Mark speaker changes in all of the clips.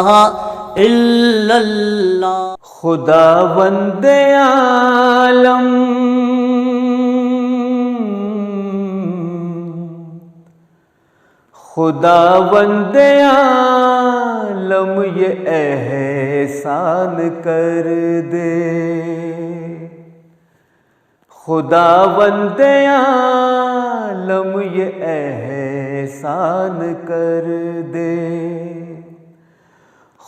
Speaker 1: इलाहा इल्लल्लाह।
Speaker 2: खुदावंद आलम खुदावंद आलम ये एहसान कर दे। खुदावंद आलम ये एहसान कर दे।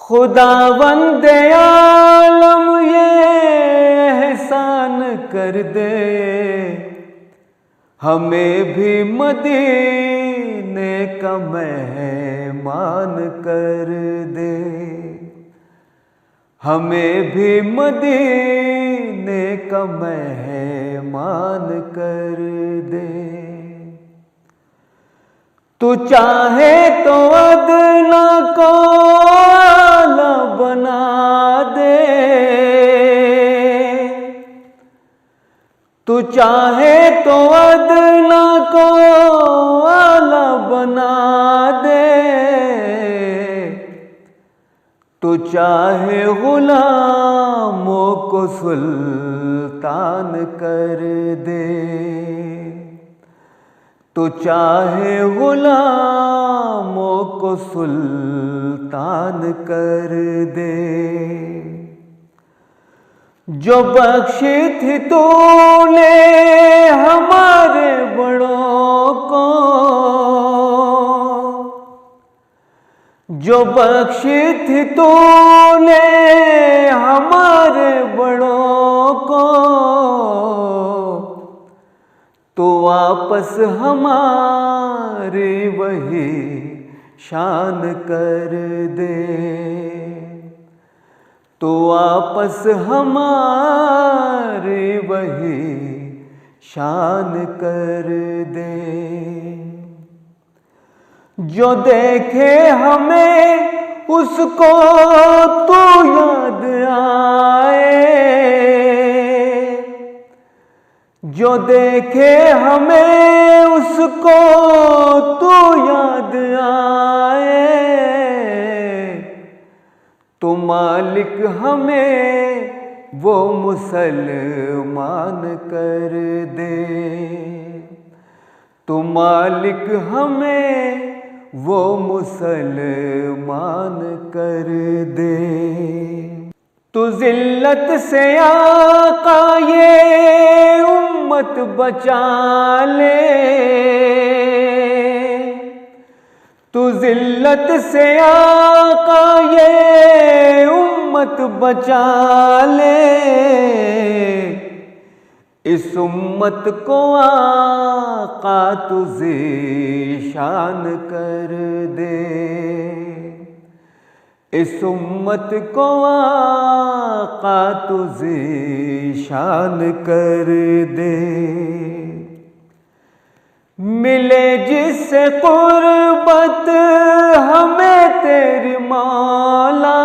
Speaker 2: खुदावंद आलम ये एहसान कर दे। हमें भी मदीने का मेहमान कर दे। हमें भी मदीने का मेहमान कर दे। तू चाहे तो अदना को आला बना दे। तू चाहे तो अदना को आला बना दे। तू चाहे गुलामों को सुल्तान कर दे। तू चाहे गुलामों को सुल्तान कर दे। जो बख्शी थी तूने हमारे बड़ों को। जो बख्शी थी तूने हमारे बड़ों को। तो वापस हमारी वही शान कर दे। तो वापस हमारी वही शान कर दे। जो देखे हमें उसको तू याद आए। जो देखे हमें उसको तू याद आए। तो मालिक हमें वो मुसलमान कर दे। तो मालिक हमें वो मुसलमान कर दे। तू जिल्लत से आका ये उम्मत बचा ले। तू जिल्लत से आका ये उम्मत बचा ले। इस उम्मत को आका तू ज़ीशान कर दे। इस उम्मत को आका तू ज़ीशान कर दे। मिले जिससे कुर्बत हमें तेरी मौला।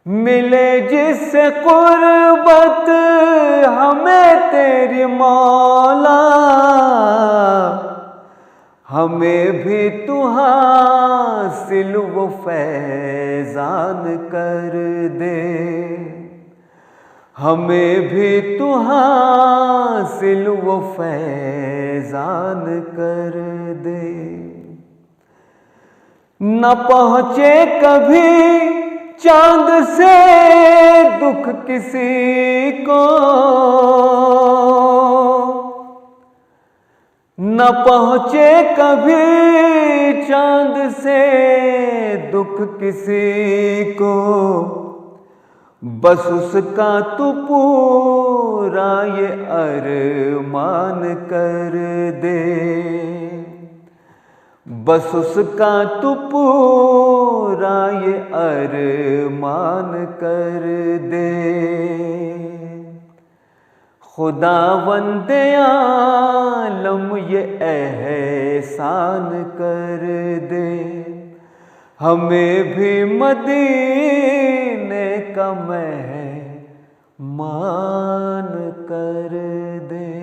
Speaker 2: मिले जिससे कुर्बत हमें तेरी मौला। हमें भी तू हासिल वो फैज़ान कर दे। हमें भी तू हासिल वो फैज़ान कर दे। न पहुँचे कभी चांद से दुख किसी को। न पहुँचे कभी चांद से दुख किसी को। बस उसका तू पूरा ये अरमान कर दे। बस उसका तू पूरा ये अरमान कर दे। खुदावंद आलम ये एहसान कर दे। हमें भी मदीने का मेहमान कर दे।